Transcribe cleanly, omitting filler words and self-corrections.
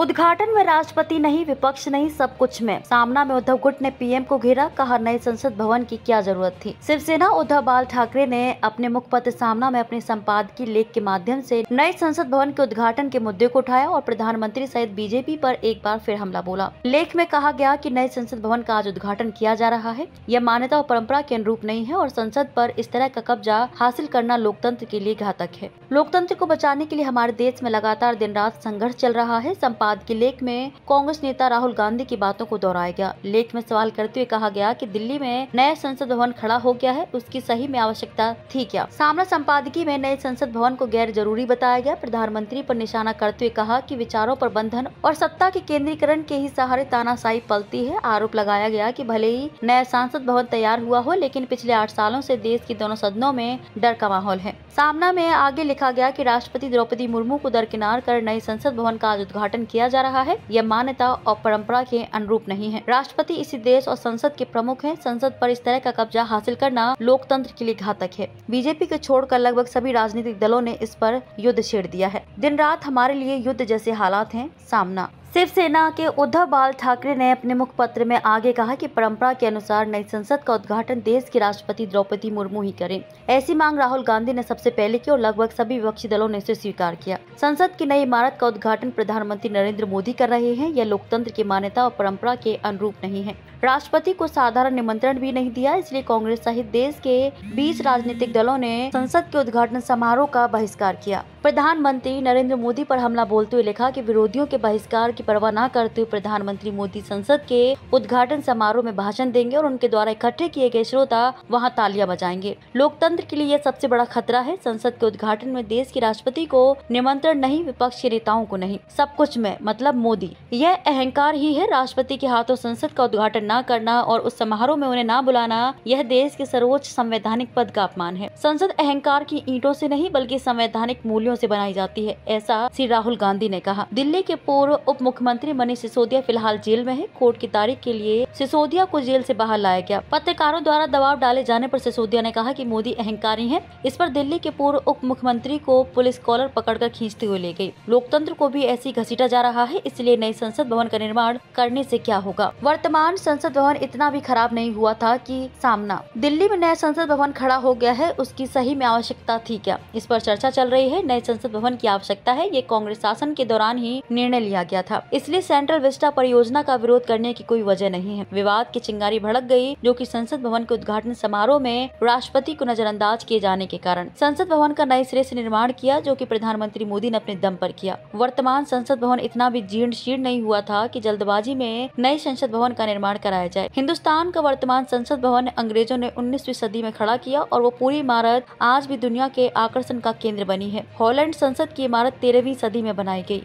उद्घाटन में राष्ट्रपति नहीं, विपक्ष नहीं, सब कुछ में। सामना में उद्धव गुट ने पीएम को घेरा, कहा नए संसद भवन की क्या जरूरत थी। शिवसेना उद्धव बाल ठाकरे ने अपने मुखपत्र सामना में अपने संपादकीय लेख के माध्यम से नए संसद भवन के उद्घाटन के मुद्दे को उठाया और प्रधानमंत्री सहित बीजेपी पर एक बार फिर हमला बोला। लेख में कहा गया कि नए संसद भवन का आज उद्घाटन किया जा रहा है। यह मान्यता और परंपरा के अनुरूप नहीं है और संसद पर इस तरह का कब्जा हासिल करना लोकतंत्र के लिए घातक है। लोकतंत्र को बचाने के लिए हमारे देश में लगातार दिन रात संघर्ष चल रहा है। संपादकीय लेख में कांग्रेस नेता राहुल गांधी की बातों को दोहराया गया। लेख में सवाल करते हुए कहा गया कि दिल्ली में नया संसद भवन खड़ा हो गया है, उसकी सही में आवश्यकता थी क्या। सामना संपादकीय में नए संसद भवन को गैर जरूरी बताया गया। प्रधानमंत्री पर निशाना करते हुए कहा कि विचारों पर बंधन और सत्ता के केंद्रीकरण के ही सहारे तानाशाही पलती है। आरोप लगाया गया कि भले ही नया संसद भवन तैयार हुआ हो, लेकिन पिछले 8 सालों से देश के दोनों सदनों में डर का माहौल है। सामना में आगे लिखा गया कि राष्ट्रपति द्रौपदी मुर्मू को दरकिनार कर नए संसद भवन का आज उद्घाटन किया जा रहा है। यह मान्यता और परंपरा के अनुरूप नहीं है। राष्ट्रपति इसी देश और संसद के प्रमुख हैं। संसद पर इस तरह का कब्जा हासिल करना लोकतंत्र के लिए घातक है। बीजेपी को छोड़कर लगभग सभी राजनीतिक दलों ने इस पर युद्ध छेड़ दिया है। दिन रात हमारे लिए युद्ध जैसे हालात हैं। सामना शिवसेना के उद्धव बाल ठाकरे ने अपने मुखपत्र में आगे कहा कि परंपरा के अनुसार नई संसद का उद्घाटन देश की राष्ट्रपति द्रौपदी मुर्मू ही करें। ऐसी मांग राहुल गांधी ने सबसे पहले की और लगभग सभी विपक्षी दलों ने इसे स्वीकार किया। संसद की नई इमारत का उद्घाटन प्रधानमंत्री नरेंद्र मोदी कर रहे हैं। यह लोकतंत्र की मान्यता और परंपरा के अनुरूप नहीं है। राष्ट्रपति को साधारण निमंत्रण भी नहीं दिया, इसलिए कांग्रेस सहित देश के 20 राजनीतिक दलों ने संसद के उद्घाटन समारोह का बहिष्कार किया। प्रधानमंत्री नरेंद्र मोदी पर हमला बोलते हुए लिखा कि विरोधियों के बहिष्कार की परवाह न करते हुए प्रधानमंत्री मोदी संसद के उद्घाटन समारोह में भाषण देंगे और उनके द्वारा इकट्ठे किए गए श्रोता वहां तालियां बजाएंगे। लोकतंत्र के लिए यह सबसे बड़ा खतरा है। संसद के उद्घाटन में देश के राष्ट्रपति को निमंत्रण नहीं, विपक्ष के नेताओं को नहीं, सब कुछ में मतलब मोदी। यह अहंकार ही है। राष्ट्रपति के हाथों संसद का उद्घाटन न करना और उस समारोह में उन्हें न बुलाना, यह देश के सर्वोच्च संवैधानिक पद का अपमान है। संसद अहंकार की ईंटों से नहीं बल्कि संवैधानिक मूल्यों से बनाई जाती है, ऐसा श्री राहुल गांधी ने कहा। दिल्ली के पूर्व उप मुख्यमंत्री मनीष सिसोदिया फिलहाल जेल में है। कोर्ट की तारीख के लिए सिसोदिया को जेल से बाहर लाया गया। पत्रकारों द्वारा दबाव डाले जाने पर सिसोदिया ने कहा कि मोदी अहंकारी हैं। इस पर दिल्ली के पूर्व उप मुख्यमंत्री को पुलिस कॉलर पकड़कर खींचते हुए ले गई। लोकतंत्र को भी ऐसी घसीटा जा रहा है, इसलिए नए संसद भवन का निर्माण करने से क्या होगा। वर्तमान संसद भवन इतना भी खराब नहीं हुआ था कि सामना दिल्ली में नया संसद भवन खड़ा हो गया है, उसकी सही में आवश्यकता थी क्या, इस पर चर्चा चल रही है। नए संसद भवन की आवश्यकता है, ये कांग्रेस शासन के दौरान ही निर्णय लिया गया था, इसलिए सेंट्रल विस्टा परियोजना का विरोध करने की कोई वजह नहीं है। विवाद की चिंगारी भड़क गई, जो कि संसद भवन के उद्घाटन समारोह में राष्ट्रपति को नजरअंदाज किए जाने के कारण। संसद भवन का नए सिरे से निर्माण किया, जो कि प्रधानमंत्री मोदी ने अपने दम पर किया। वर्तमान संसद भवन इतना भी जीर्ण शीर्ण नहीं हुआ था कि जल्दबाजी में नए संसद भवन का निर्माण कराया जाए। हिंदुस्तान का वर्तमान संसद भवन अंग्रेजों ने 19वीं सदी में खड़ा किया और वो पूरी इमारत आज भी दुनिया के आकर्षण का केंद्र बनी है। हॉलैंड संसद की इमारत 13वीं सदी में बनाई गई।